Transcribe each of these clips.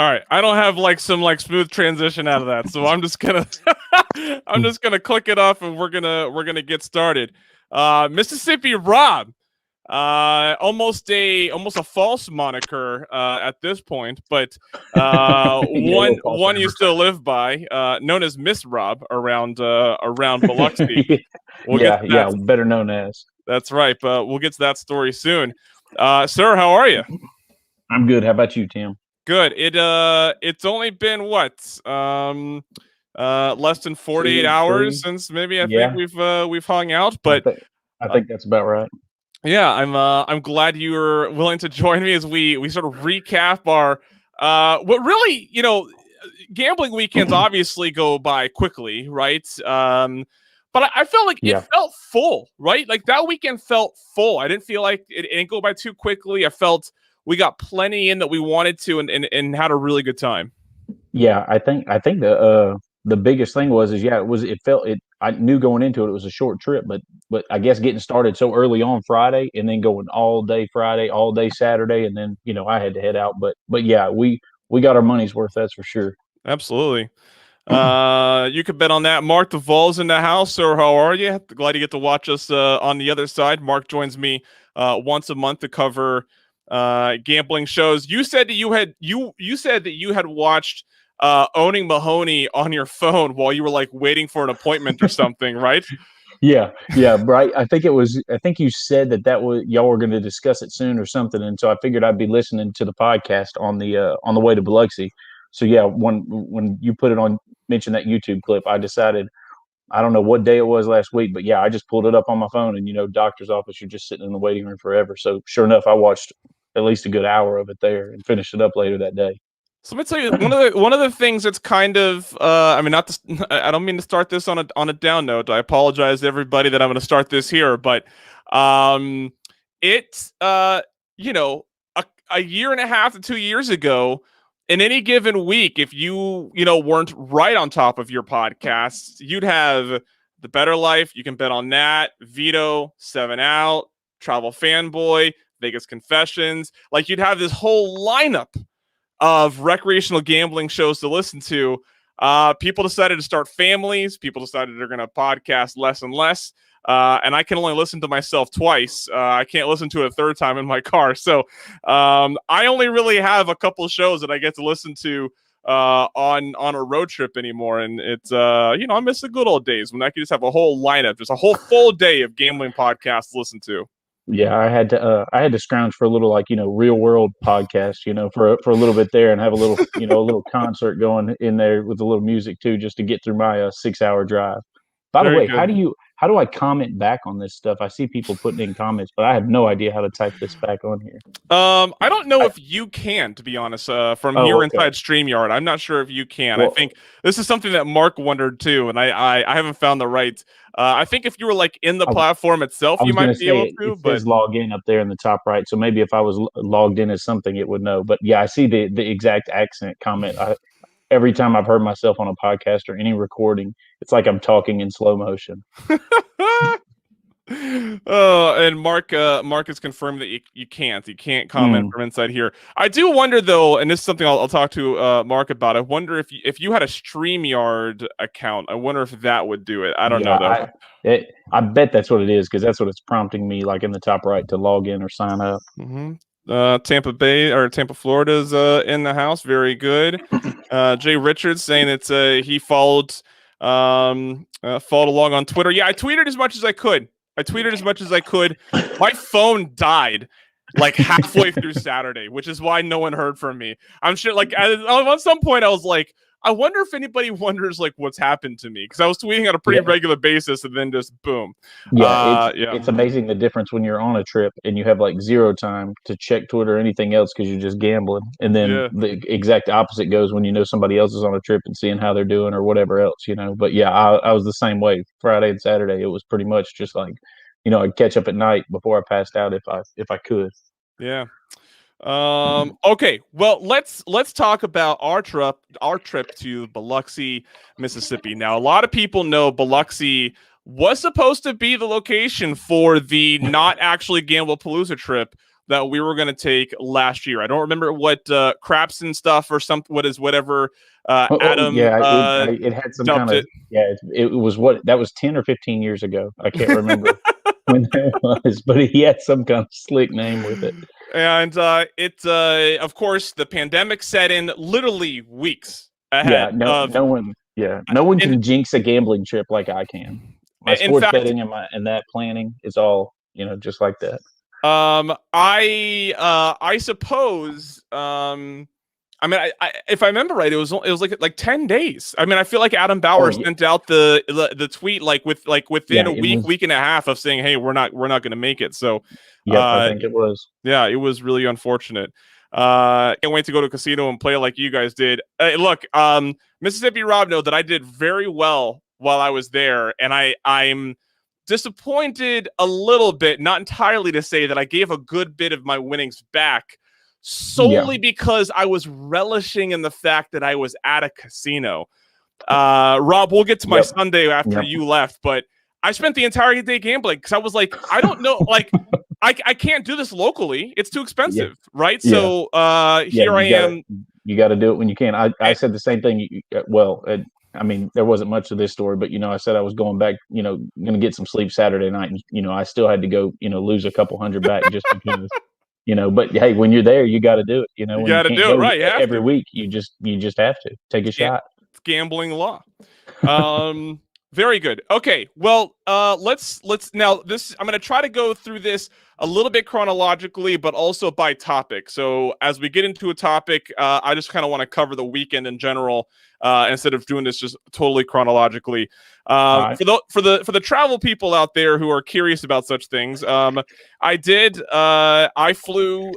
All right, I don't have like some like smooth transition out of that, so I'm just gonna I'm just gonna click it off, and we're gonna get started. Mississippi Rob, almost a false moniker at this point, but Yeah, a little false one you still live by, known as Miss Rob around Biloxi. We'll get yeah, to yeah, that. better known as. That's right, but we'll get to that story soon. Sir, how are you? I'm good. How about you, Tim? Good. It's only been what? Less than 48 Two, hours three. since maybe I think Yeah, we've hung out, I but think I uh, think that's about right. yeah, I'm glad you were willing to join me as we sort of recap our what really, gambling weekends obviously go by quickly, right? But I felt like it Yeah, felt full, right? Like that weekend felt full. I didn't feel like it didn't go by too quickly. I felt we got plenty in that we wanted to, and had a really good time. yeah. I think the biggest thing was yeah, it felt it. I knew going into it was a short trip, but I guess getting started so early on Friday and then going all day Friday, all day Saturday, and then I had to head out. But yeah, we got our money's worth. That's for sure. Absolutely. You could bet on that. Mark Duvall's in the house, or how are you? Glad you get to watch us on the other side. Mark joins me once a month to cover gambling shows. You said that you said that you had watched Owning Mahoney on your phone while you were like waiting for an appointment or something, right? Yeah, yeah, right. I think it was. I think you said that was y'all were going to discuss it soon or something, and so I figured I'd be listening to the podcast on the way to Biloxi. So yeah, when you put it on, mentioned that YouTube clip, I decided I don't know what day it was last week, but yeah, I just pulled it up on my phone, and doctor's office, you're just sitting in the waiting room forever. So sure enough, I watched at least a good hour of it there and finished it up later that day. So let me tell you one of the things that's kind of I mean not to, I don't mean to start this on a down note. I apologize to everybody that I'm going to start this here, but um it's you know a year and a half to 2 years ago, in any given week, if you weren't right on top of your podcasts, you'd have the Bettor Life. You can bet on that. Vito, 7 Out, Travel Fanboy, Vegas Confessions. Like you'd have this whole lineup of recreational gambling shows to listen to. People decided to start families. People decided they're going to podcast less and less. And I can only listen to myself twice. I can't listen to it a third time in my car. So I only really have a couple of shows that I get to listen to on a road trip anymore. And it's, I miss the good old days when I could just have a whole lineup, just a whole full day of gambling podcasts to listen to. Yeah, I had to scrounge for a little like real world podcast for a little bit there and have a little a little concert going in there with a little music too just to get through my 6 hour drive. By the Very way, good. how do I comment back on this stuff? I see people putting in comments, but I have no idea how to type this back on here. I don't know I, if you can, to be honest, from oh, here okay. inside StreamYard. I'm not sure if you can. I Well, think this is something that Mark wondered too, and I haven't found the right. I think if you were like in the I, platform itself, I you was going might to be say able it to, but says log in up there in the top right. So maybe if I was logged in as something, it would know. But yeah, I see the exact accent comment. Every time I've heard myself on a podcast or any recording, it's like I'm talking in slow motion. and Mark has confirmed that you can't. You can't comment Mm, from inside here. I do wonder though, and this is something I'll talk to Mark about. I wonder if you had a StreamYard account. I wonder if that would do it. I don't yeah, know though. I bet that's what it is because that's what it's prompting me, like in the top right, to log in or sign up. Hmm. Tampa Bay or Tampa, Florida's in the house. Very good. Jay Richards saying that he followed along on Twitter. Yeah, I tweeted as much as I could. My phone died like halfway through Saturday, which is why no one heard from me. I'm sure like at some point I was like, I wonder if anybody wonders like what's happened to me, because I was tweeting on a pretty Yeah, regular basis and then just boom. yeah, Yeah. it's amazing the difference when you're on a trip and you have like zero time to check Twitter or anything else because you're just gambling, and then Yeah. the exact opposite goes when somebody else is on a trip and seeing how they're doing or whatever else. But yeah, I was the same way. Friday and Saturday, it was pretty much just like, I'd catch up at night before I passed out if I could. Yeah. Okay, well, let's talk about our trip to Biloxi, Mississippi. Now, a lot of people know Biloxi was supposed to be the location for the not actually Gamblepalooza trip that we were going to take last year. I don't remember what craps and stuff or something. What is whatever Adam yeah, it had some kind dubbed of it. yeah. It was what that was 10 or 15 years ago. I can't remember when that was, but he had some kind of slick name with it. And of course, the pandemic set in literally weeks Yeah, ahead of. no one In, can jinx a gambling trip like I can. My in sports fact, betting and that planning is all just like that. I suppose I mean, if I remember right, it was like 10 days. I mean, I feel like Adam Oh Bauer yeah, sent out the tweet within yeah, a it was. week and a half of saying, "Hey, we're not going to make it." So, Yep, I uh, think it was. yeah, it was really unfortunate. Can't wait to go to a casino and play like you guys did. Look, Mississippi Rob know that I did very well while I was there, and I'm disappointed a little bit, not entirely to say that I gave a good bit of my winnings back Yeah, solely because I was relishing in the fact that I was at a casino. Rob, we'll get to my yep, Sunday after yep. you left, but I spent the entire day gambling because I was like, I don't know, like I can't do this locally. It's too Yeah, expensive, right? yeah, So yeah. here I am. You gotta do it when you can. I eh, said the same thing. Well, I mean, there wasn't much of this story, but I said I was going back. Going to get some sleep Saturday night, and I still had to go. Lose a couple hundred back just because. But hey, when you're there, you got to do it. You When you got to can't do it, go right? You have every to. week, you just have to take a It's shot. gambling law. Um, very good. Okay, well, let's now this. I'm going to try to go through this a little bit chronologically, but also by topic. So as we get into a topic, I just kind of want to cover the weekend in general instead of doing this just totally chronologically. All right. For the travel people out there who are curious about such things, I did. I flew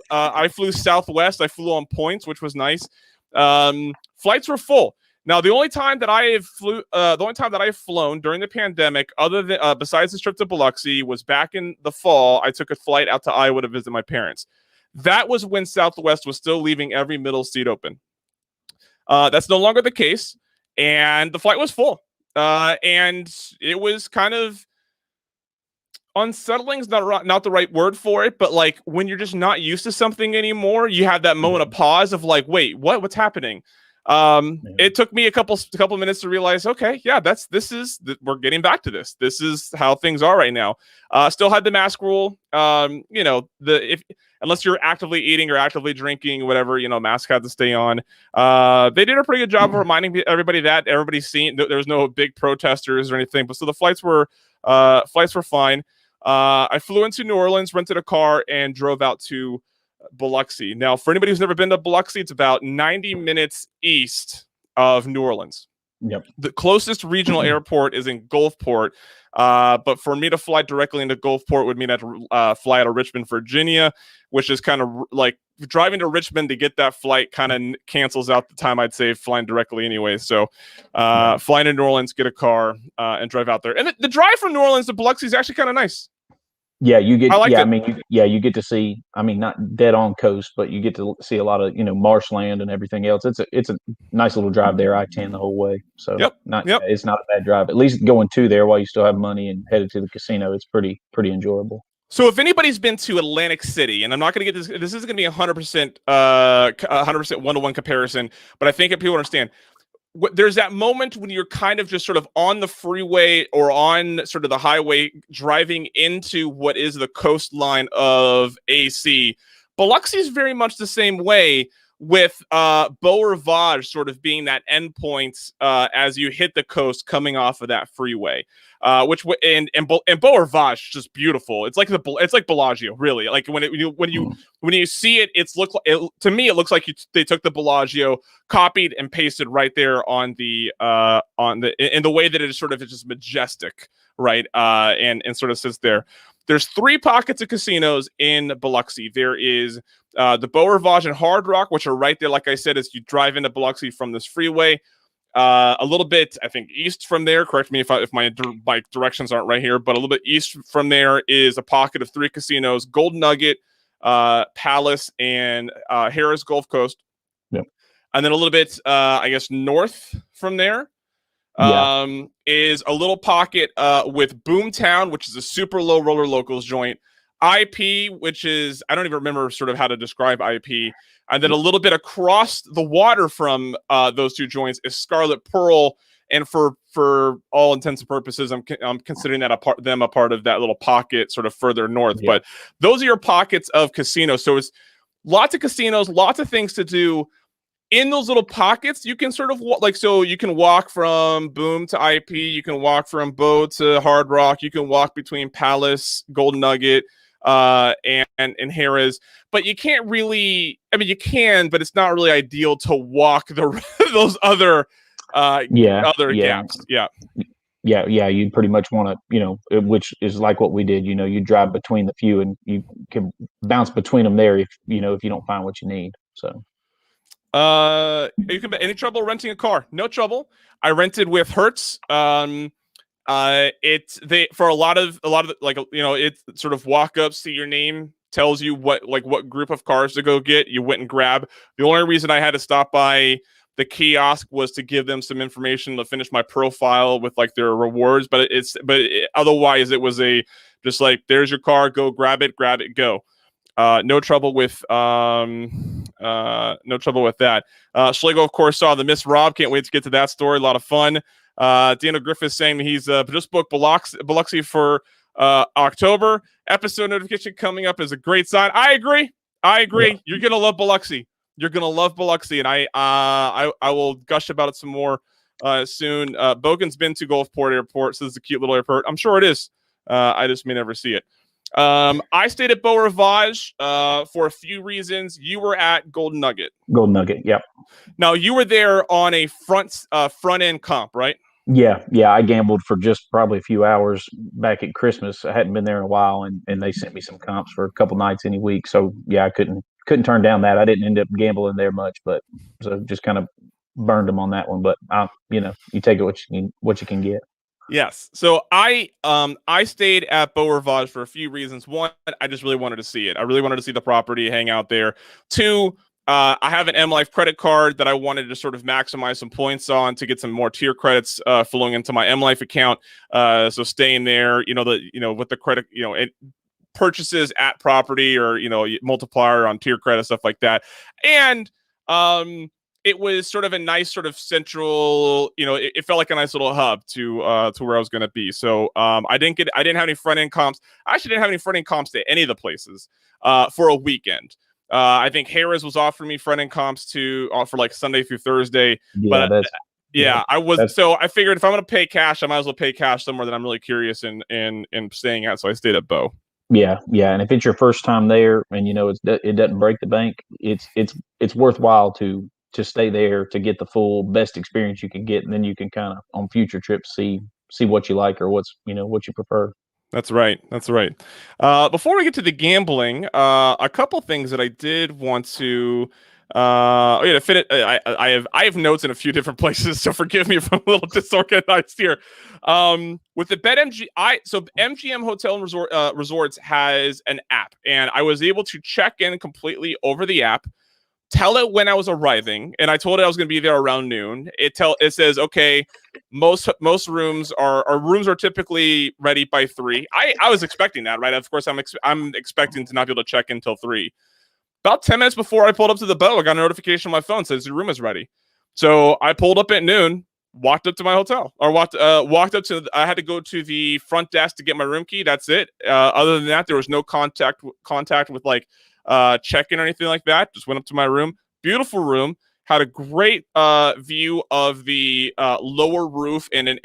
Southwest. I flew on points, which was nice. Flights were full. Now, the only time that I've flown during the pandemic, other than besides the trip to Biloxi, was back in the fall. I took a flight out to Iowa to visit my parents. That was when Southwest was still leaving every middle seat open. That's no longer the case, and the flight was full. And it was kind of unsettling is not the right word for it, but like when you're just not used to something anymore, you have that moment of pause of like, wait, what's happening? It took me a couple minutes to realize, okay, yeah, we're getting back to this. This is how things are right now. Still had the mask rule. Unless you're actively eating or actively drinking, whatever, mask had to stay on. They did a pretty good job of reminding everybody that everybody's seen. There was no big protesters or anything, but so the flights were fine. I flew into New Orleans, rented a car, and drove out to Biloxi. Now, for anybody who's never been to Biloxi, it's about 90 minutes east of New Orleans. Yep. The closest regional airport is in Gulfport, but for me to fly directly into Gulfport would mean I had to fly out of Richmond, Virginia, which is kind of like driving to Richmond to get that flight kind of cancels out the time I'd save flying directly anyway. So flying to New Orleans, get a car, and drive out there. And the drive from New Orleans to Biloxi is actually kind of nice. Yeah, you get. I liked Yeah, I it. mean, you get to see. I mean, not dead on coast, but you get to see a lot of marshland and everything else. It's a nice little drive there, I-10 the whole way. So Yep. it's not a bad drive. At least going to there while you still have money and headed to the casino, it's pretty enjoyable. So if anybody's been to Atlantic City, and I'm not going to get this isn't going to be 100% 100% one-to-one comparison, but I think if people understand, there's that moment when you're kind of just sort of on the freeway or on sort of the highway driving into what is the coastline of AC. Biloxi is very much the same way, with Beau Rivage sort of being that endpoint as you hit the coast coming off of that freeway. And Beau Rivage is just beautiful. It's like Bellagio, really. Like when you see it, to me it looks like they took the Bellagio, copied and pasted right there in the way that it is sort of just majestic, right? And sort of sits there. There's 3 pockets of casinos in Biloxi. There is the Beau Rivage and Hard Rock, which are right there, like I said, as you drive into Biloxi from this freeway. A little bit, I think, east from there. Correct me if my directions aren't right here, but a little bit east from there is a pocket of 3 casinos: Gold Nugget, Palace, and Harrah's Gulf Coast. Yep. And then a little bit, I guess, north from there is a little pocket with Boomtown, which is a super low roller locals joint. IP, which is, I don't even remember sort of how to describe IP. And then a little bit across the water from those two joints is Scarlet Pearl. And for all intents and purposes, I'm considering that a part of that little pocket sort of further north. Yeah. But those are your pockets of casinos. So it's lots of casinos, lots of things to do. In those little pockets, you can sort of so you can walk from Boom to IP, you can walk from Bow to Hard Rock, you can walk between Palace, Golden Nugget, and Harrah's, but you can't really. I mean, you can, but it's not really ideal to walk those other gaps. Yeah. You pretty much want to, which is like what we did. You drive between the few, and you can bounce between them there if you don't find what you need. So. You can any trouble renting a car? No trouble. I rented with Hertz. It's for a lot of it's sort of walk up, see your name, tells you what group of cars to go get. You went and grab. The only reason I had to stop by the kiosk was to give them some information to finish my profile with their rewards. But otherwise it was just there's your car, go grab it, go. No trouble with that. Schlegel, of course, saw the Miss Rob. Can't wait to get to that story. A lot of fun. Daniel Griffiths saying he's just booked Biloxi for October. Episode notification coming up is a great sign. I agree. Yeah. You're gonna love Biloxi. And I will gush about it some more soon. Bogan's been to Gulfport Airport, so it's a cute little airport. I'm sure it is. I just may never see it. I stayed at Beau Rivage for a few reasons. You were at Golden Nugget. Yep. Now you were there on a front end comp, right? Yeah. I gambled for just probably a few hours back at Christmas. I hadn't been there in a while, and they sent me some comps for a couple nights any week. So yeah, I couldn't turn down that. I didn't end up gambling there much, but so just kind of burned them on that one. But you take it what you can get. Yes. So I stayed at Beau Rivage for a few reasons. One, I just really wanted to see it. I really wanted to see the property, hang out there. Two, I have an M Life credit card that I wanted to sort of maximize some points on to get some more tier credits flowing into my M Life account. So staying there, with the credit, purchases at property or multiplier on tier credit, stuff like that. And it was sort of a nice sort of central, it felt like a nice little hub to where I was going to be. So I didn't have any front end comps. I actually didn't have any front end comps to any of the places for a weekend. I think Harrah's was offering me front end comps for Sunday through Thursday. Yeah, but I figured if I'm going to pay cash, I might as well pay cash somewhere that I'm really curious in staying at. So I stayed at Beau. Yeah, and if it's your first time there, and it doesn't break the bank, it's worthwhile to stay there to get the full best experience you can get, and then you can kind of on future trips see what you like or what you prefer. That's right. Before we get to the gambling, a couple things that I did want to to fit it. I have notes in a few different places, so forgive me if I'm a little disorganized here. With the BetMGM, so MGM Hotel and Resorts has an app, and I was able to check in completely over the app, tell it when I was arriving, and I told it I was going to be there around noon. It says, okay, most rooms are typically ready by 3. I was expecting that, right? Of course, I'm expecting to not be able to check in until 3. About 10 minutes before I pulled up to the Beau, I got a notification on my phone says your room is ready. So I pulled up at noon, walked up to my hotel, or walked up to. I had to go to the front desk to get my room key. That's it. Other than that, there was no contact with check-in or anything like that. Just went up to my room. Beautiful room. Had a great view of the lower roof and the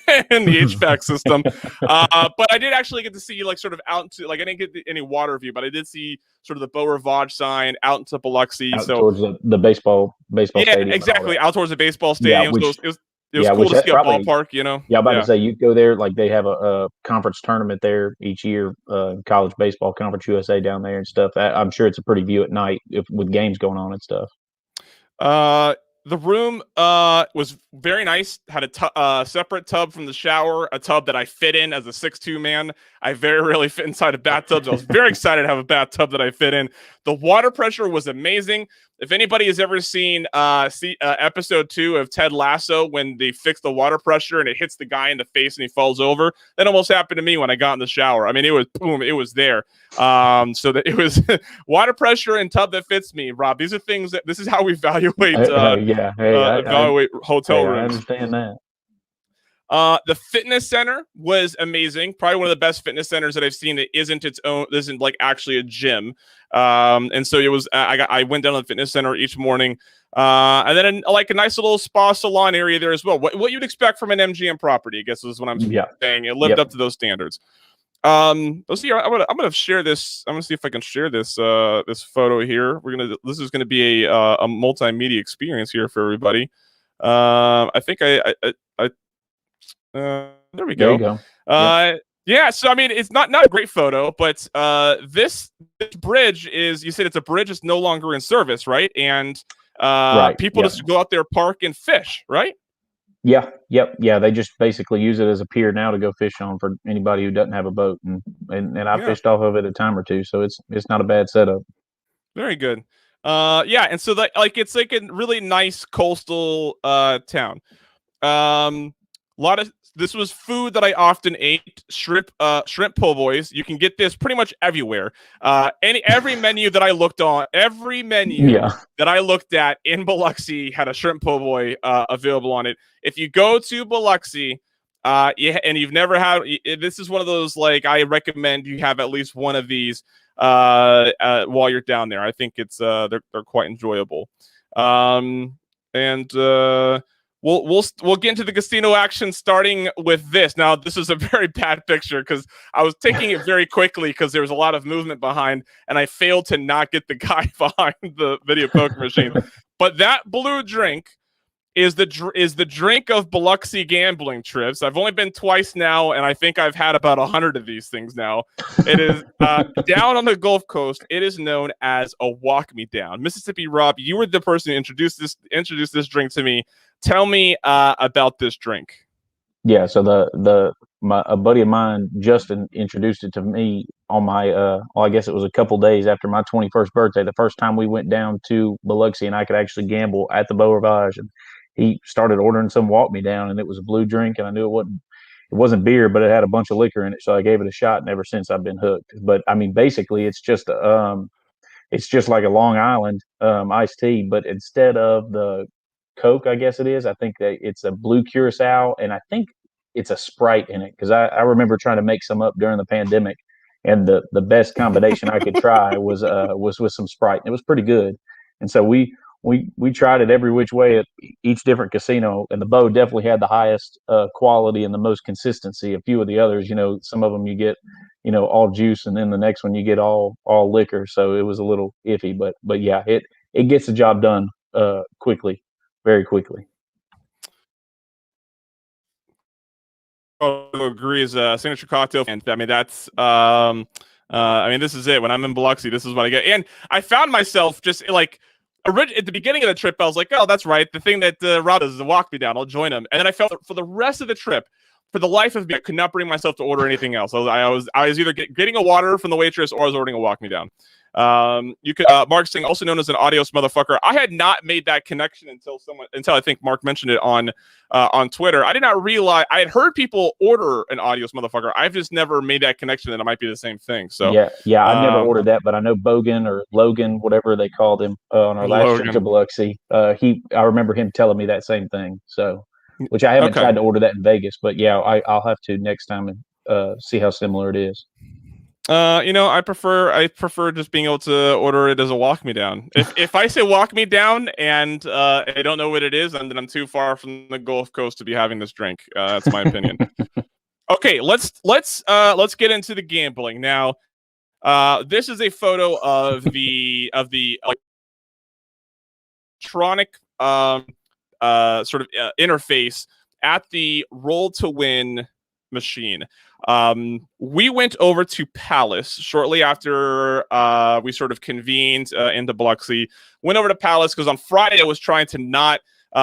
HVAC system. But I did actually get to see sort of out into I didn't get any water view, but I did see sort of the Beau Rivage sign out into Biloxi. Towards the baseball stadium. Yeah, exactly. Out towards the baseball stadium. Yeah, it was cool to see a ballpark, Yeah, I'm about to say you go there, they have a conference tournament there each year, college baseball, Conference USA down there and stuff. I'm sure it's a pretty view at night with games going on and stuff. The room was very nice. Had a separate tub from the shower, a tub that I fit in as a 6'2" man. I very rarely fit inside a bathtub, so I was very excited to have a bathtub that I fit in. The water pressure was amazing. If anybody has ever seen episode 2 of Ted Lasso, when they fix the water pressure and it hits the guy in the face and he falls over, that almost happened to me when I got in the shower. I mean, it was boom, it was there. So that it was water pressure and tub that fits me. Rob, these are things that this is how we evaluate evaluate hotel I rooms. understand that. The fitness center was amazing. Probably one of the best fitness centers that I've seen that isn't like actually a gym. And so it was, I went down to the fitness center each morning. And then like a nice little spa salon area there as well. What you'd expect from an MGM property, I guess is what I'm saying. It lived up to those standards. Let's see. I'm gonna share this. I'm gonna see if I can share this this photo here. This is gonna be a multimedia experience here for everybody. I think there we go. There you go. Yeah, so I mean, it's not a great photo, but this bridge is, you said it's a bridge, it's no longer in service, right? And people just go out there, park and fish, right? Yeah, they just basically use it as a pier now to go fish on for anybody who doesn't have a boat, and I fished off of it a time or two, so it's not a bad setup. Very good. Yeah, and so it's like a really nice coastal town. This was food that I often ate. Shrimp po' boys. You can get this pretty much everywhere. Every menu that I looked on, that I looked at in Biloxi had a shrimp po' boy available on it. If you go to Biloxi, and you've never had, this is one of those, like, I recommend you have at least one of these while you're down there. I think it's they're quite enjoyable. We'll get into the casino action, starting with this. Now, this is a very bad picture because I was taking it very quickly because there was a lot of movement behind, and I failed to not get the guy behind the video poker machine. But that blue drink is the drink of Biloxi gambling trips. I've only been twice now, and I think I've had about 100 of these things now. It is down on the Gulf Coast. It is known as a walk me down. Mississippi Rob, you were the person who introduced this drink to me. Tell me about this drink. Yeah, so a buddy of mine, Justin, introduced it to me on my I guess it was a couple days after my 21st birthday, the first time we went down to Biloxi and I could actually gamble at the Beau Rivage, and he started ordering some walk me down, and it was a blue drink, and I knew it wasn't beer, but it had a bunch of liquor in it, so I gave it a shot, and ever since I've been hooked. But I mean, basically it's just like a Long Island iced tea, but instead of the Coke, I guess it is, I think that it's a blue curacao, and I think it's a Sprite in it, because I remember trying to make some up during the pandemic, and the best combination I could try was with some Sprite. It was pretty good, and so we tried it every which way at each different casino, and the Beau definitely had the highest quality and the most consistency. A few of the others, some of them you get, all juice, and then the next one you get all liquor, so it was a little iffy, but yeah, it gets the job done quickly. Very quickly. Agree is a signature cocktail, and I mean that's I mean, this is it. When I'm in Biloxi, this is what I get. And I found myself just like at the beginning of the trip, I was like, oh, that's right, the thing that Rob does is walk me down, I'll join him. And then I felt for the rest of the trip, for the life of me, I could not bring myself to order anything else. I was either getting a water from the waitress or I was ordering a walk me down. You could Mark saying, also known as an adios motherfucker. I had not made that connection until I think Mark mentioned it on Twitter. I did not realize, I had heard people order an adios motherfucker. I've just never made that connection that it might be the same thing. So yeah, I've never ordered that, but I know Bogan or Logan, whatever they called him on our last trip to Biloxi. I remember him telling me that same thing. So, which I haven't tried to order that in Vegas, but yeah, I'll have to next time and see how similar it is. I prefer just being able to order it as a walk me down. If I say walk me down and I don't know what it is, then I'm too far from the Gulf Coast to be having this drink. That's my opinion. Okay, let's get into the gambling now. This is a photo of the electronic sort of interface at the roll to win machine. We went over to Palace shortly after we sort of convened into Biloxi. Went over to Palace because on Friday I was trying to not.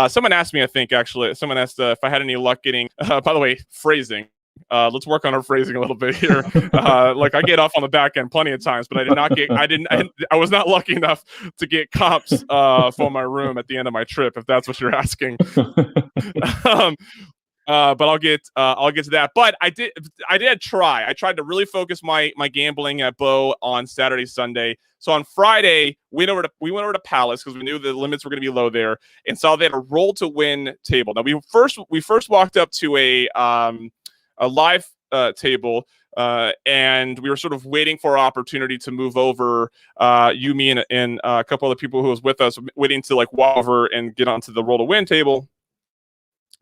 Someone asked me, I think actually, someone asked if I had any luck getting. By the way, phrasing. Let's work on our phrasing a little bit here. Like I get off on the back end plenty of times, but I was not lucky enough to get comps for my room at the end of my trip, if that's what you're asking. But I'll get to that. But I did try. I tried to really focus my gambling at Bo on Saturday, Sunday. So on Friday, we went over to Palace because we knew the limits were going to be low there, and saw they had a roll to win table. Now we first walked up to a live table, and we were sort of waiting for our opportunity to move over. You, me, and a couple other people who was with us, waiting to like walk over and get onto the roll to win table.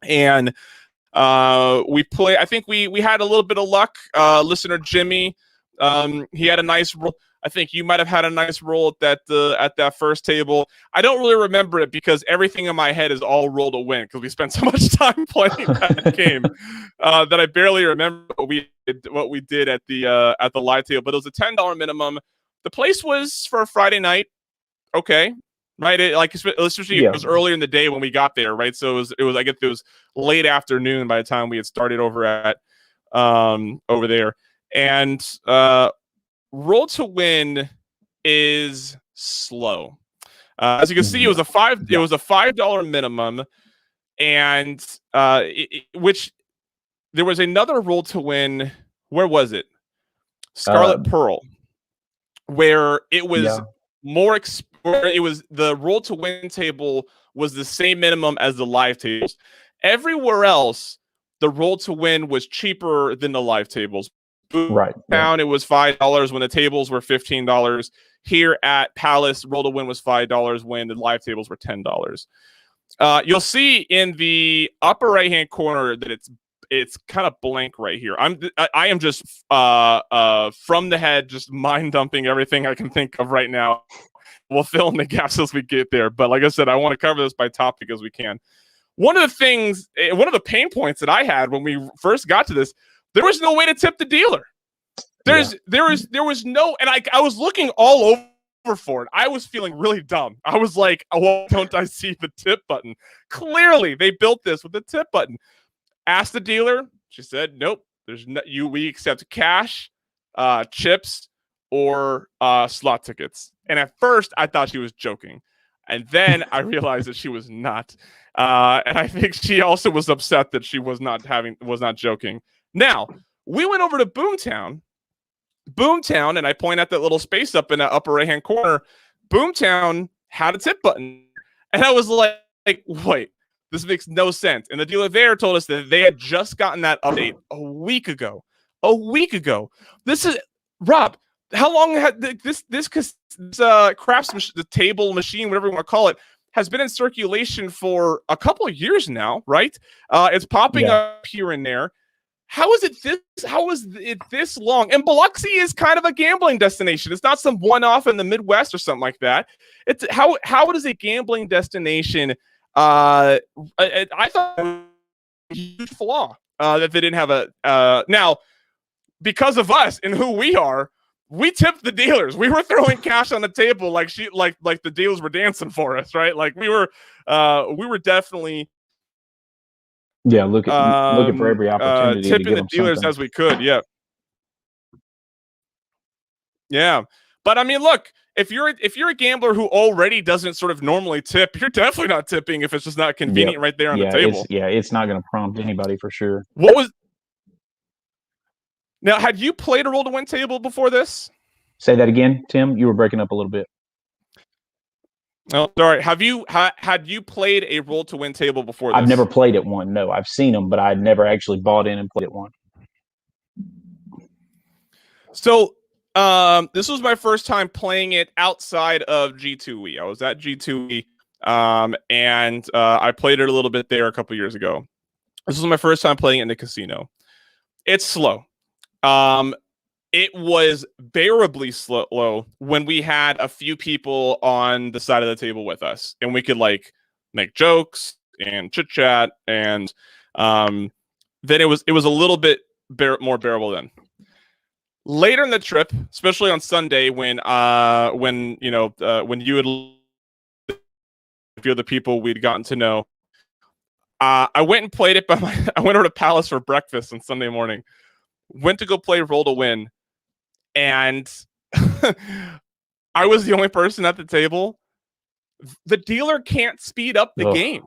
And we play. I think we had a little bit of luck. Listener Jimmy, he had a nice roll. I think you might have had a nice roll at that first table. I don't really remember it because everything in my head is all roll to win because we spent so much time playing that game that I barely remember what we did at the live table. But it was a $10 minimum. The place was for a Friday night. Okay. Right, especially it was earlier in the day when we got there, right? So it was I guess it was late afternoon by the time we had started over at over there, and roll to win is slow. As you can see, it was a $5 minimum, and which there was another roll to win. Where was it? Scarlet Pearl, where it was more. Where it was the roll to win table was the same minimum as the live tables. Everywhere else, the roll to win was cheaper than the live tables. Right. Down, it was $5 when the tables were $15. Here at Palace, roll to win was $5 when the live tables were $10. You'll see in the upper right hand corner that it's kind of blank right here. I am just from the head, just mind dumping everything I can think of right now. We'll fill in the gaps as we get there. But like I said, I want to cover this by topic as we can. One of the pain points that I had when we first got to this, there was no way to tip the dealer. There was no, and I was looking all over for it. I was feeling really dumb. I was like, why don't I see the tip button? Clearly, they built this with the tip button. Asked the dealer. She said, nope. We accept cash, chips, or slot tickets. And at first, I thought she was joking. And then I realized that she was not. And I think she also was upset that she was not joking. Now, we went over to Boomtown. And I point out that little space up in the upper right-hand corner. Boomtown had a tip button. And I was like, wait, this makes no sense. And the dealer there told us that they had just gotten that update a week ago. This is, Rob, how long had this crafts the table machine, whatever you want to call it, has been in circulation for a couple of years now, right? It's popping up here and there. How is it this long? And Biloxi is kind of a gambling destination. It's not some one-off in the Midwest or something like that. It's how it is a gambling destination. I thought it was a huge flaw that they didn't have a now because of us and who we are. We tipped the dealers. We were throwing cash on the table like the dealers were dancing for us, right? Like we were definitely looking for every opportunity tipping to give the dealers something. as we could. Yeah. But I mean, look, if you're a gambler who already doesn't sort of normally tip, you're definitely not tipping if it's just not convenient right there on the table. It's not going to prompt anybody for sure. Now, had you played a roll to win table before this? Say that again, Tim. You were breaking up a little bit. Oh, sorry. Had you played a roll to win table before this? I've never played at one. No, I've seen them, but I'd never actually bought in and played at one. So, this was my first time playing it outside of G2E. I was at G2E, and I played it a little bit there a couple years ago. This was my first time playing it in the casino. It's slow. It was bearably slow when we had a few people on the side of the table with us, and we could like make jokes and chit chat, and then it was a little bit more bearable then. Later in the trip, especially on Sunday, when you had a few of the people we'd gotten to know, I went and played it, but I went over to Palace for breakfast on Sunday morning. Went to go play Roll to Win, and I was the only person at the table. The dealer can't speed up the game.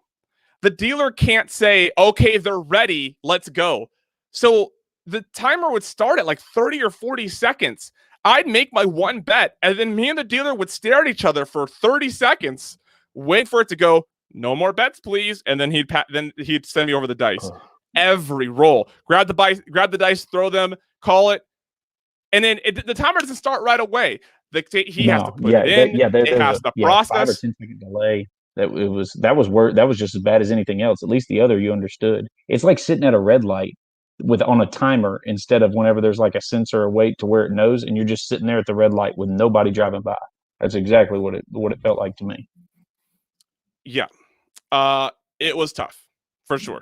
The dealer can't say, okay, they're ready, let's go. So the timer would start at like 30 or 40 seconds. I'd make my one bet, and then me and the dealer would stare at each other for 30 seconds, wait for it to go, no more bets, please. And then he'd send me over the dice. Every roll. Grab the dice, throw them, call it. And then the timer doesn't start right away. He has to put it in. It has to process. 5 or 10 second delay. That was just as bad as anything else. At least the other you understood. It's like sitting at a red light on a timer instead of whenever there's like a sensor or wait to where it knows, and you're just sitting there at the red light with nobody driving by. That's exactly what it felt like to me. Yeah. It was tough for sure.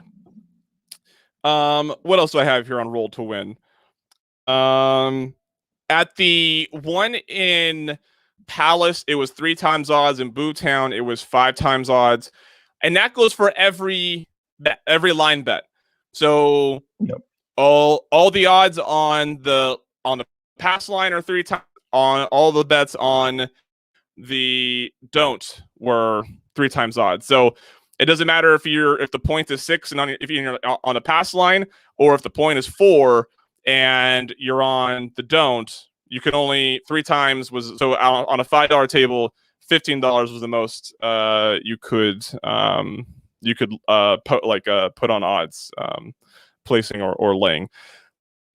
What else do I have here on Roll to Win? At the one in Palace, it was 3 times odds. In Bootown, it was 5 times odds, and that goes for every line bet. So all the odds on the pass line are 3 times. On all the bets on the don't were 3 times odds. So it doesn't matter if the point is 6 and if you're on the pass line, or if the point is 4 and you're on the don't. You can only 3 times on a $5 table, $15 was the most you could put on odds, placing or laying.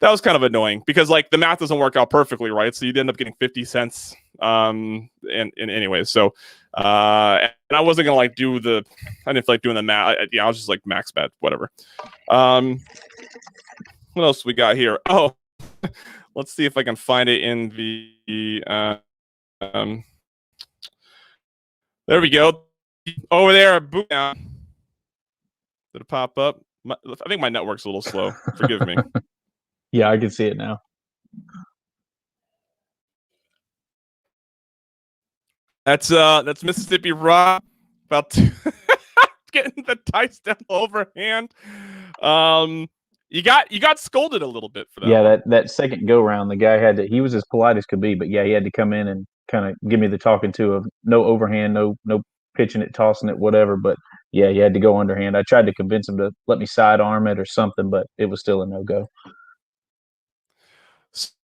That was kind of annoying because like the math doesn't work out perfectly, right? So you'd end up getting 50 cents. And anyway, so and I wasn't gonna I didn't feel like doing the math. I was just like max bet, whatever. What else we got here? Oh, let's see if I can find it in the there we go. Over there, boot down. Did it pop up? I think my network's a little slow. Forgive me. Yeah, I can see it now. That's Mississippi Rob about getting the dice down overhand. You got scolded a little bit for that. Yeah, that second go round, the guy he was as polite as could be, but yeah, he had to come in and kind of give me the talking to of no overhand, no pitching it, tossing it, whatever. But yeah, he had to go underhand. I tried to convince him to let me sidearm it or something, but it was still a no go.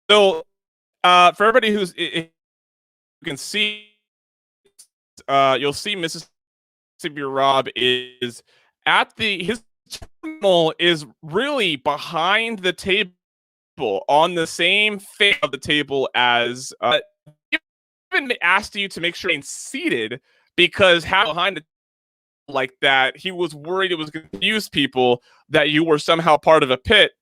So, for everybody you can see, you'll see Mississippi Rob is at his terminal is really behind the table on the same face of the table as even asked you to make sure it's seated because how behind it like that, he was worried it was going to confuse people that you were somehow part of a pit.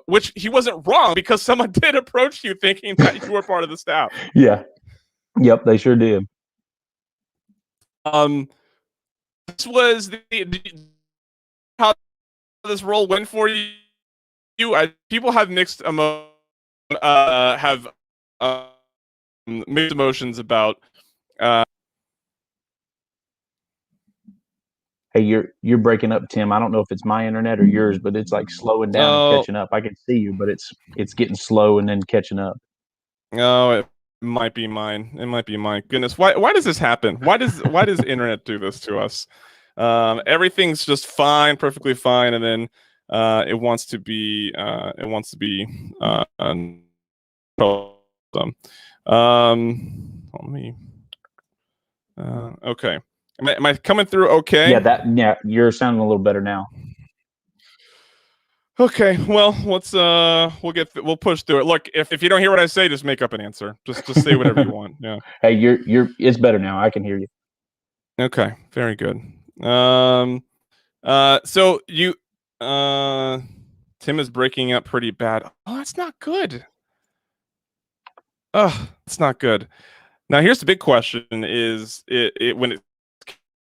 Which he wasn't wrong because someone did approach you thinking that you were part of the staff. Yeah. Yep, they sure did. This was how this role went for you. People have mixed mixed emotions about. Hey, you're breaking up, Tim. I don't know if it's my internet or yours, but it's like slowing down and catching up. I can see you, but it's getting slow and then catching up. Oh, it might be mine. It might be mine. Goodness, why does this happen? Why does internet do this to us? Everything's just fine, perfectly fine, and then it wants to be problem. Let me. Okay. Am I coming through okay? Yeah, you're sounding a little better now. Okay, well, let's we'll push through it. Look, if you don't hear what I say, just make up an answer. Just say whatever you want. Yeah. Hey, it's better now. I can hear you. Okay, very good. So you Tim is breaking up pretty bad. Oh, that's not good. Oh, it's not good. Now here's the big question: is it when it's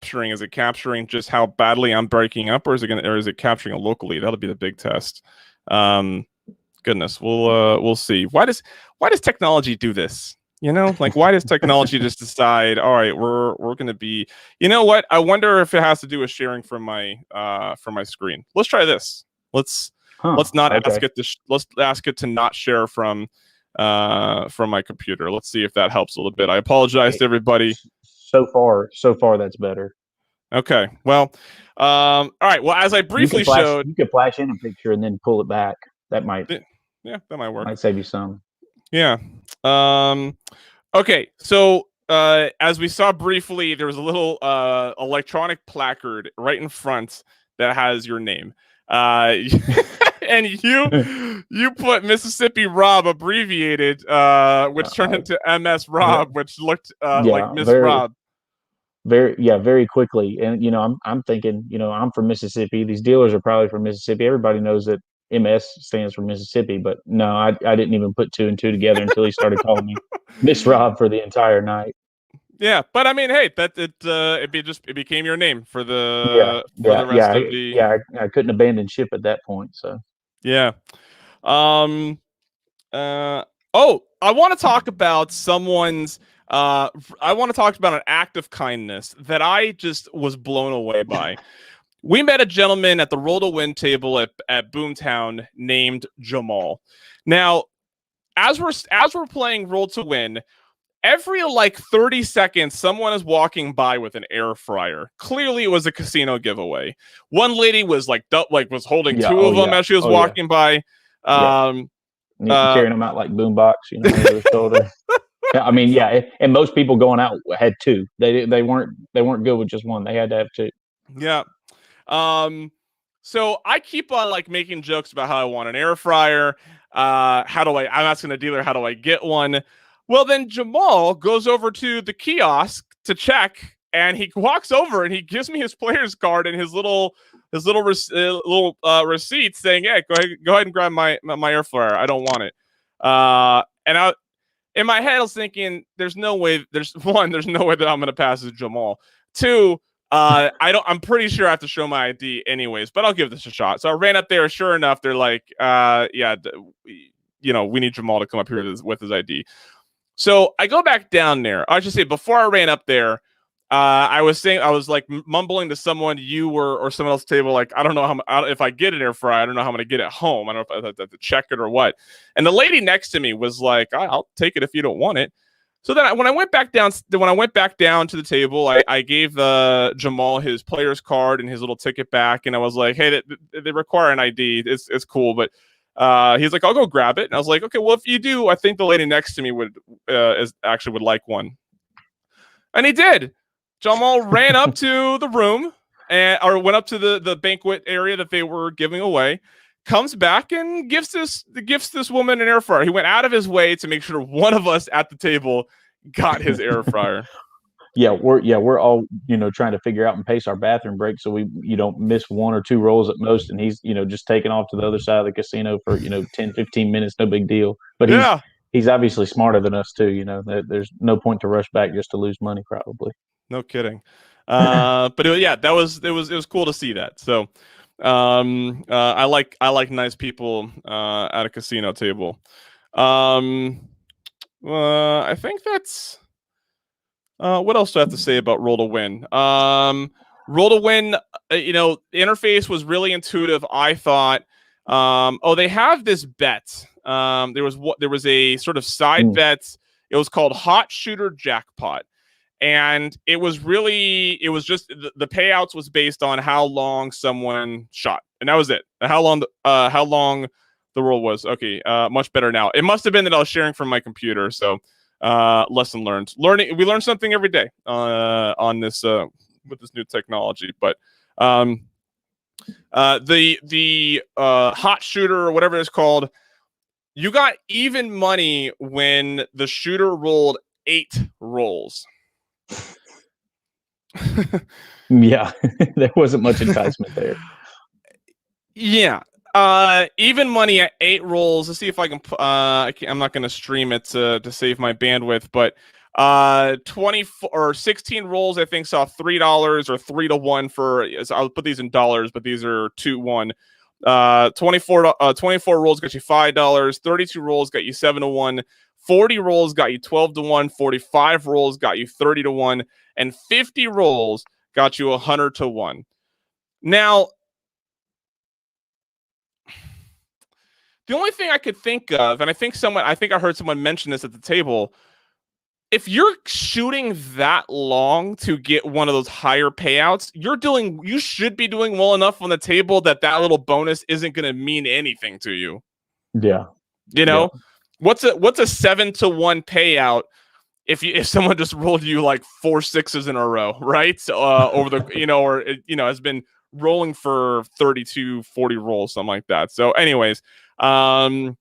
capturing? Is it capturing just how badly I'm breaking up, or is it capturing it locally? That'll be the big test. Goodness, we'll see. Why does technology do this? You know, like why does technology just decide, all right, we're gonna be, you know what? I wonder if it has to do with sharing from my screen. Let's try this. Let's Huh. let's not Okay. ask it to let's ask it to not share from my computer. Let's see if that helps a little bit. I apologize to everybody. So far that's better. Okay. Well, all right. Well, as I briefly showed, You could flash in a picture and then pull it back. That yeah, that might work. might save you some. Yeah. Um Okay, so as we saw briefly, there was a little electronic placard right in front that has your name, and you put Mississippi Rob abbreviated, which turned Uh, into MS Rob, which looked like yeah, Miss Rob. very quickly. And I'm thinking, I'm from Mississippi. These dealers are probably from Mississippi. Everybody knows that MS stands for Mississippi, but no, I didn't even put two and two together until he started calling me Miss Rob for the entire night. Yeah, but I mean, hey, it became your name for Yeah, the rest of the I couldn't abandon ship at that point. So yeah. Um, oh, I want to talk about I want to talk about an act of kindness that I just was blown away by. We met a gentleman at the Roll to Win table at Boomtown named Jamal. Now, as we're playing Roll to Win, every like 30 seconds someone is walking by with an air fryer. Clearly it was a casino giveaway. One lady was was holding yeah, two oh of them yeah, as she was oh yeah, walking by. yeah. Um Carrying them out like boombox, over the shoulder. Yeah, I mean, yeah, and most people going out had two. They weren't good with just one. They had to have two. yeah. So I keep on like making jokes about how I want an air fryer. I'm asking the dealer, how do I get one? Well, then Jamal goes over to the kiosk to check, and he walks over and he gives me his player's card and his little receipt saying, "Yeah, go ahead and grab my air fryer. I don't want it." And I in my head I was thinking, there's no way. There's no way that I'm gonna pass as Jamal. Two, I'm pretty sure I have to show my ID anyways, but I'll give this a shot. So I ran up there. Sure enough, they're like, yeah, we need Jamal to come up here with his ID. So I go back down there. I should say, before I ran up there, I was like mumbling to someone, or someone else table, like, I don't know if I get an air fryer, I don't know how I'm gonna get it home. I don't know if I have to check it or what. And the lady next to me was like, I'll take it if you don't want it. So then when I went back down to the table, I gave Jamal his player's card and his little ticket back, and I was like, hey, they require an ID. It's cool, but he's like, I'll go grab it. And I was like, okay, well, if you do, I think the lady next to me would like one. And he did. Jamal ran up to the room or went up to the banquet area that they were giving away, comes back and gifts this woman an air fryer. He went out of his way to make sure one of us at the table got his air fryer. We're all trying to figure out and pace our bathroom break so we don't miss one or two rolls at most, and he's just taking off to the other side of the casino for 10-15 minutes, no big deal. But Yeah. he's obviously smarter than us too. There's no point to rush back just to lose money, probably. No kidding. But that was cool to see that. So I like nice people at a casino table. I think that's what else do I have to say about Roll to Win? Roll to Win, the interface was really intuitive, I thought. They have this bet. There was a sort of side bet. It was called Hot Shooter Jackpot. And it was just the payouts was based on how long someone shot, and that was it. How long the roll was. Okay, much better now. It must have been that I was sharing from my computer. So, lesson learned. We learn something every day on this with this new technology. But the hot shooter or whatever it's called, you got even money when the shooter rolled 8 rolls. Yeah, there wasn't much enticement there. Yeah. Even money at 8 rolls. Let's see if I can. I'm not going to stream it to save my bandwidth, but 24 or 16 rolls, I think, saw $3 or 3 to 1 for. So I'll put these in dollars, but these are 2-1. 24 rolls got you $5. 32 rolls got you 7-1. 40 rolls got you 12-1. 45 rolls got you 30-1, and 50 rolls got you 100-1. Now, the only thing I could think of, and I think I heard someone mention this at the table, if you're shooting that long to get one of those higher payouts, you should be doing well enough on the table that little bonus isn't going to mean anything to you. Yeah. You know, what's a 7-1 payout if someone just rolled you like 4 6s in a row, right? Over the, or, has been rolling for 32, 40 rolls, something like that. So anyways, I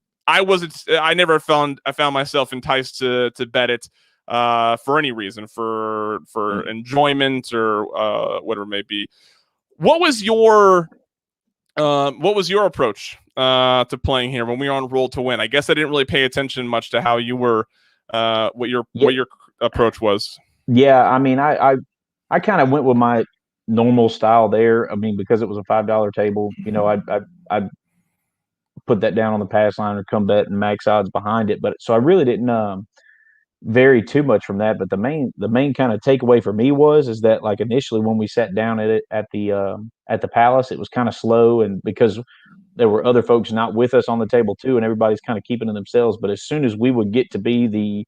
found myself enticed to bet it for any reason, for enjoyment or whatever it may be. What was your approach to playing here when we were on roll to win? I guess I didn't really pay attention much to how you were, what your approach was. Yeah, I mean, I kind of went with my normal style there. I mean, because it was a $5 table, I'd put that down on the pass line or come bet and max odds behind it. But so I really didn't vary too much from that. But the main kind of takeaway for me is that, like, initially when we sat down at the Palace, it was kind of slow, and because there were other folks not with us on the table too, and everybody's kind of keeping to themselves. But as soon as we would get to be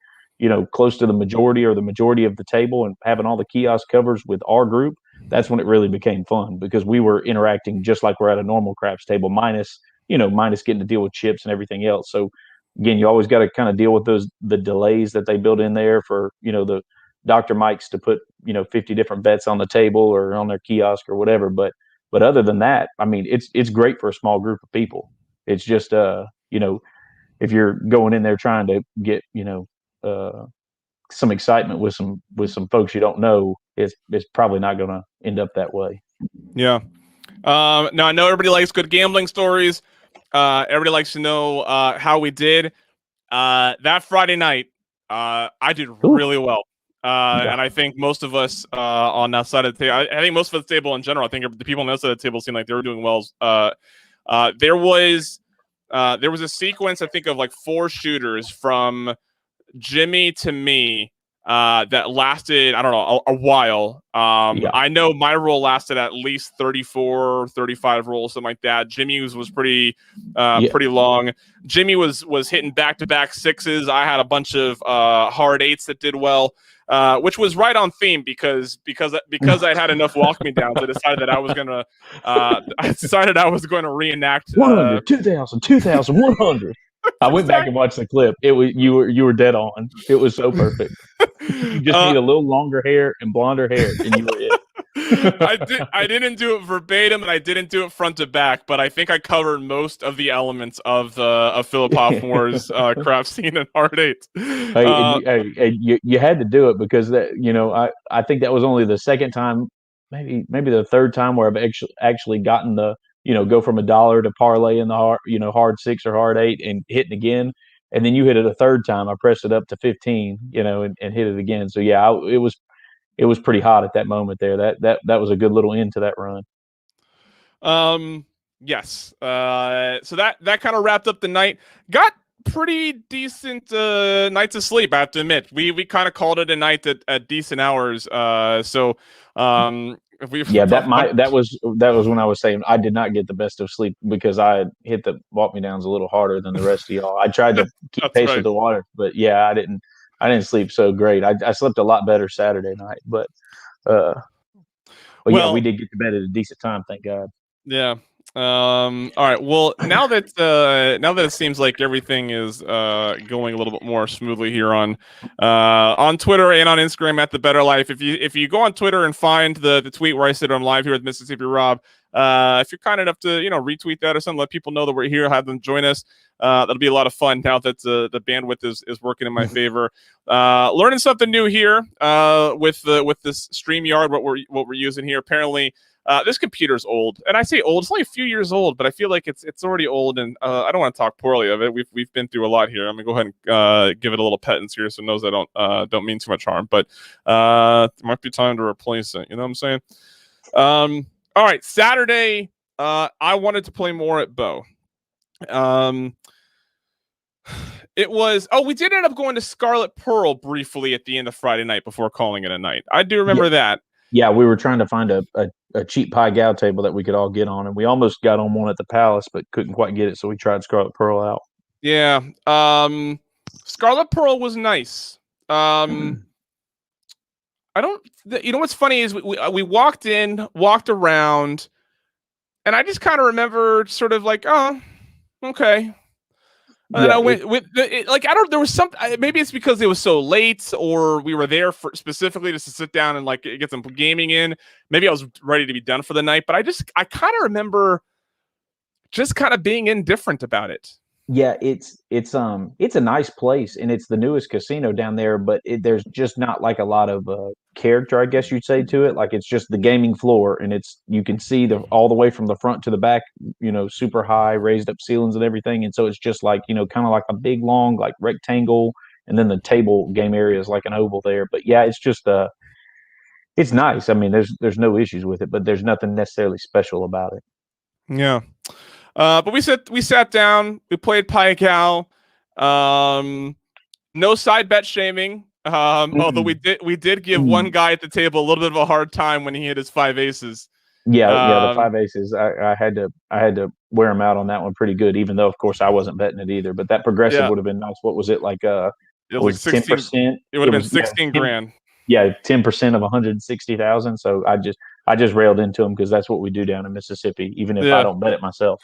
close to the majority or the majority of the table and having all the kiosk covers with our group, that's when it really became fun, because we were interacting just like we're at a normal craps table, minus getting to deal with chips and everything else. So again, you always got to kind of deal with the delays that they build in there for, the Dr. Mike's to put, 50 different bets on the table or on their kiosk or whatever. But other than that, I mean, it's great for a small group of people. It's just, if you're going in there trying to get, some excitement with some folks you don't know, it's probably not going to end up that way. Yeah. Now I know everybody likes good gambling stories. Everybody likes to know how we did. That Friday night, I did really well. And I think most of us on that side of the table, I think most of the table in general, I think the people on that side of the table seemed like they were doing well. There was a sequence, I think, of like 4 shooters from Jimmy to me that lasted, I don't know, a while. I know my roll lasted at least 34, 35 rolls, something like that. Jimmy's was pretty long. Jimmy was hitting back-to-back 6s. I had a bunch of hard 8s that did well, which was right on theme because I'd had enough walk me downs. I decided that I was going to reenact 100, 2,000, 2,100. I went back and watched the clip. It was you were dead on. It was so perfect. You just need a little longer hair and blonder hair, and you were it. I didn't do it verbatim, and I didn't do it front to back, but I think I covered most of the elements of Philip Hoffmore's craft scene in Hard 8. You had to do it because I think that was only the second time, maybe the third time where I've actually gotten the go from $1 to parlay in the hard 6 or hard 8 and hitting again. And then you hit it a third time. I pressed it up to 15, and hit it again. So yeah, it was pretty hot at that moment there. That was a good little end to that run. Yes. So that kind of wrapped up the night. Got pretty decent nights of sleep, I have to admit. We kind of called it a night at decent hours. So that was when I was saying I did not get the best of sleep because I hit the walk me downs a little harder than the rest of y'all. I tried to keep pace with the water, but yeah, I didn't sleep so great. I slept a lot better Saturday night, but yeah, we did get to bed at a decent time, thank God. Yeah. All right. Well, now that it seems like everything is going a little bit more smoothly here on Twitter and on Instagram at the Bettor Life. If you go on Twitter and find the tweet where I said I'm live here with Mississippi Rob, if you're kind enough to retweet that or something, let people know that we're here, have them join us. That'll be a lot of fun now that the bandwidth is working in my favor. Learning something new here with this StreamYard, what we're using here. Apparently, this computer's old, and I say old. It's only a few years old, but I feel like it's already old, and I don't want to talk poorly of it. We've been through a lot here. I'm gonna go ahead and give it a little petting here, so it knows I don't mean too much harm. But it might be time to replace it. You know what I'm saying? All right, Saturday I wanted to play more at Bow. Um, it was. Oh, we did end up going to Scarlet Pearl briefly at the end of Friday night before calling it a night. I do Yeah, remember that. yeah, we were trying to find a cheap pie gow table that we could all get on, and we almost got on one at the Palace, but couldn't quite get it, so we tried Scarlet Pearl out. Yeah. Scarlet Pearl was nice. Um, I don't. You know what's funny is we walked in, walked around, and I just kind of remember sort of like, oh, okay. And then Yeah, I went with like I don't. There was some. Maybe it's because it was so late, or we were there for specifically just to sit down and like get some gaming in. Maybe I was ready to be done for the night, but I kind of remember just kind of being indifferent about it. yeah, it's a nice place, and it's the newest casino down there, but there's just not like a lot of character, I guess you'd say, to it. Like it's just the gaming floor, and it's you can see the all the way from the front to the back, super high, raised up ceilings and everything, and so it's just like kind of like a big long like rectangle, and then the table game area is like an oval there. But yeah, it's just it's nice. I mean, there's no issues with it, but there's nothing necessarily special about it. Yeah. But we sat down, we played Pai Cal. No side bet shaming. Although Mm-mm. we did give one Mm. guy at the table a little bit of a hard time when he hit his five aces. Yeah, yeah, the Um, five aces. I had to wear him out on that one pretty good, even though of course I wasn't betting it either. But that progressive yeah, would have been nice. What was it like? it was What like was 16. 10%? It would It have been was 16 grand. 10% of 160,000. So I just railed into him because that's what we do down in Mississippi, even if I Yeah. don't bet it myself.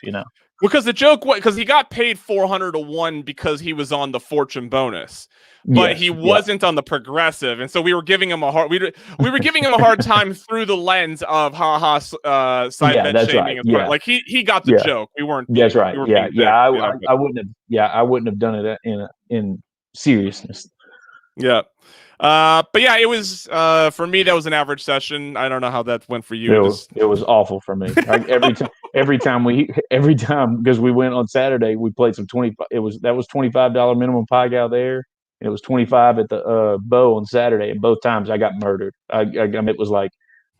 Because the joke was because he got paid 400 to 1 because he was on the fortune bonus, but he Yes, yeah, wasn't on the progressive, and so we were giving him a hard we were giving him a hard time through the lens of haha side yeah, bet that's right. shaming. Yeah, Like he got the yeah, joke. We weren't that's being right. we were Yeah, being yeah. dicks, I wouldn't have. Yeah, I wouldn't have done it in seriousness. yeah. But yeah, it was for me that was an average session. I don't know how that went for It you. was, Just it was awful for me. Every time because we went on Saturday, we played some 20. That was $25 minimum pie gal there, and it was 25 at the Bow on Saturday. And both times I got murdered. I mean, it was like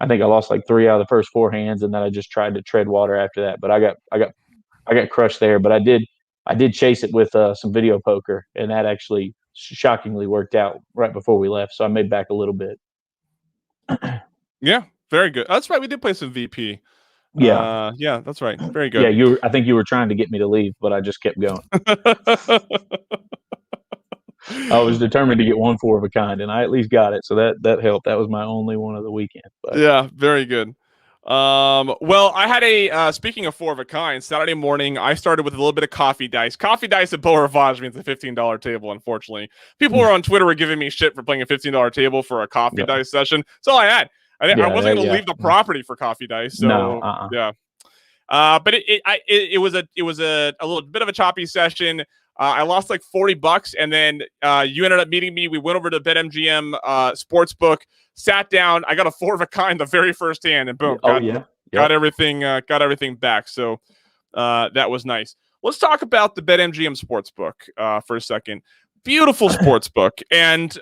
I think I lost like three out of the first four hands, and then I just tried to tread water after that. But I got crushed there. But I did chase it with some video poker, and that actually shockingly worked out right before we left. So I made back a little bit. yeah, very good. That's right. We did play some VP. Yeah, Yeah, that's right. Very yeah. good. I think you were trying to get me to leave, but I just kept going. I was determined to get one four of a kind, and I at least got it, so that helped. That was my only one of the weekend. But Yeah, very good. Well, I had a speaking of four of a kind, Saturday morning, I started with a little bit of coffee dice. Coffee dice at Beau Rivage means a $15 table, unfortunately. People were on Twitter were giving me shit for playing a $15 table for a coffee yeah, dice session. That's all I had. I yeah, wasn't gonna yeah. leave the property for coffee dice, No, so yeah. But it was a little bit of a choppy session. I lost like $40, and then you ended up meeting me. We went over to BetMGM Sportsbook, sat down. I got a four of a kind the very first hand, and boom, oh yeah, got yep. got everything back. So that was nice. Let's talk about the BetMGM Sportsbook for a second. Beautiful sportsbook, and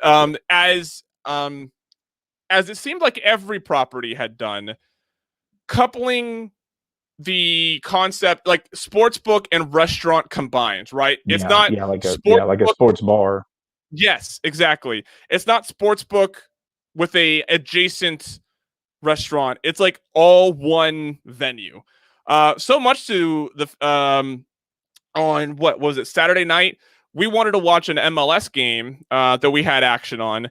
as it seemed like every property had done, coupling the concept like sportsbook and restaurant combined, right? It's Yeah, not yeah, like a sportsbook. sports bar. Yes, exactly. It's not sportsbook with a adjacent restaurant. It's like all one venue. So much to the on what was it Saturday night? We wanted to watch an MLS game that we had action on,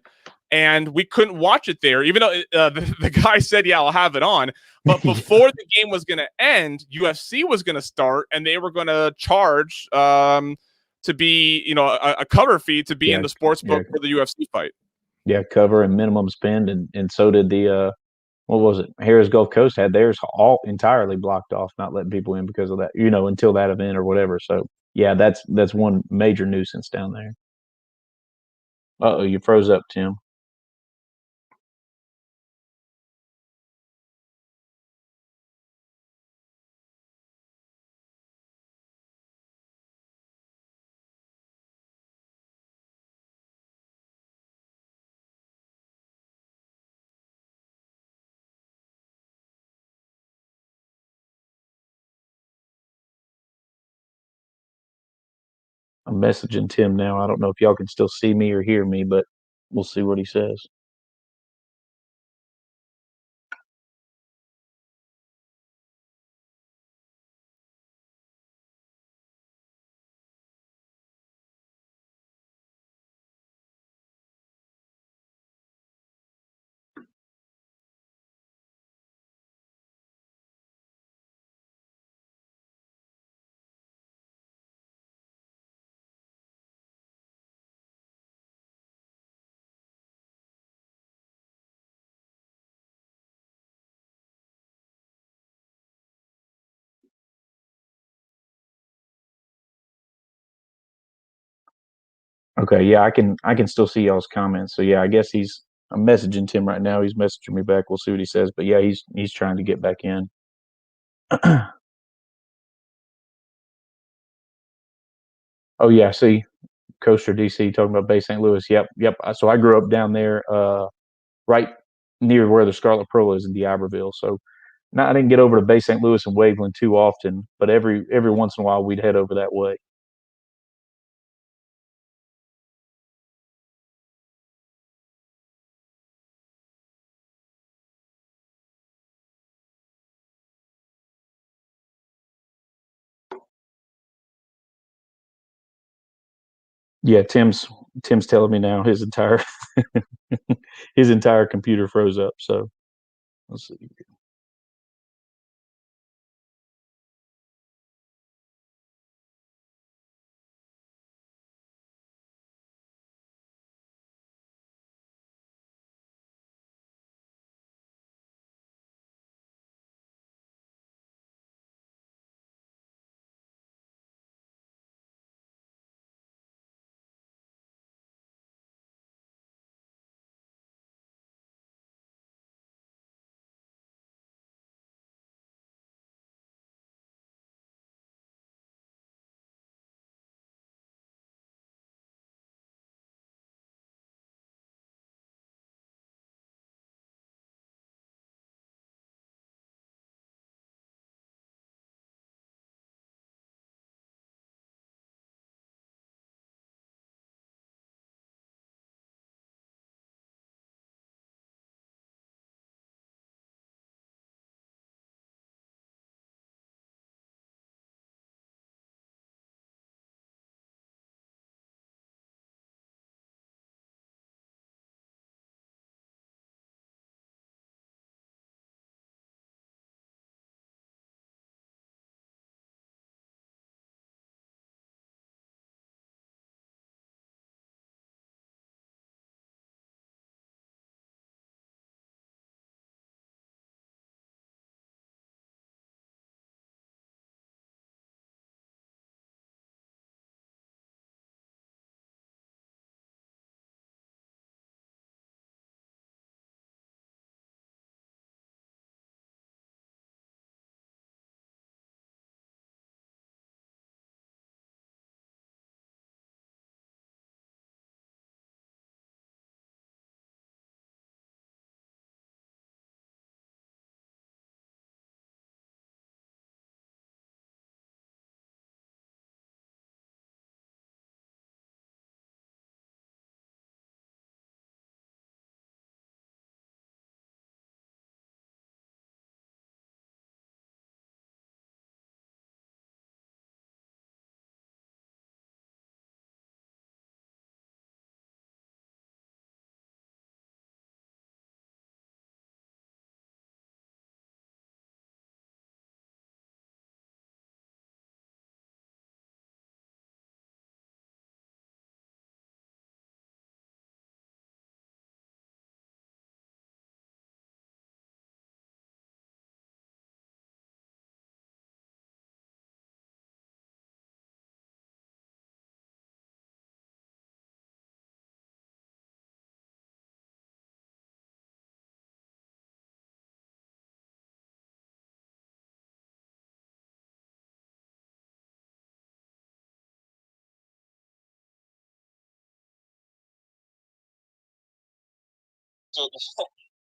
and we couldn't watch it there, even though the guy said, "Yeah, I'll have it on." But Yeah, before the game was going to end, UFC was going to start, and they were going to charge to be, a cover fee to be in yeah, the sports yeah, book for the UFC fight. yeah. Cover and minimum spend, and so did the what was it? Harris Gulf Coast had theirs all entirely blocked off, not letting people in because of that. Until that event or whatever. So yeah, that's one major nuisance down there. Oh, you froze up, Tim. I'm messaging Tim now. I don't know if y'all can still see me or hear me, but we'll see what he says. Okay, yeah, I can still see y'all's comments. So yeah, I guess I'm messaging Tim right now. He's messaging me back. We'll see what he says. But yeah, he's trying to get back in. Oh yeah, see, Coaster DC talking about Bay St. Louis. Yep, yep. So I grew up down there, right near where the Scarlet Pearl is in D'Iberville. So I didn't get over to Bay St. Louis and Waveland too often, but every once in a while we'd head over that way. Yeah, Tim's telling me now his entire computer froze up. So let's see.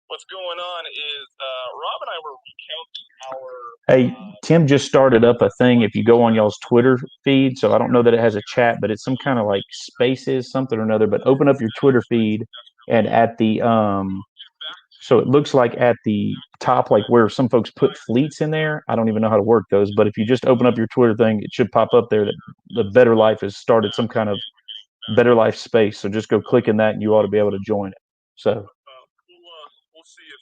what's going on is Rob and I were recounting our. Hey, Tim just started up a thing. If you go on y'all's Twitter feed, so I don't know that it has a chat, but it's some kind of like spaces, something or another. But open up your Twitter feed, and at the so it looks like at the top, like where some folks put fleets in there. I don't even know how to work those, but if you just open up your Twitter thing, it should pop up there that the Better Life has started some kind of Better Life space. So just go click in that, and you ought to be able to join it. So We'll see if.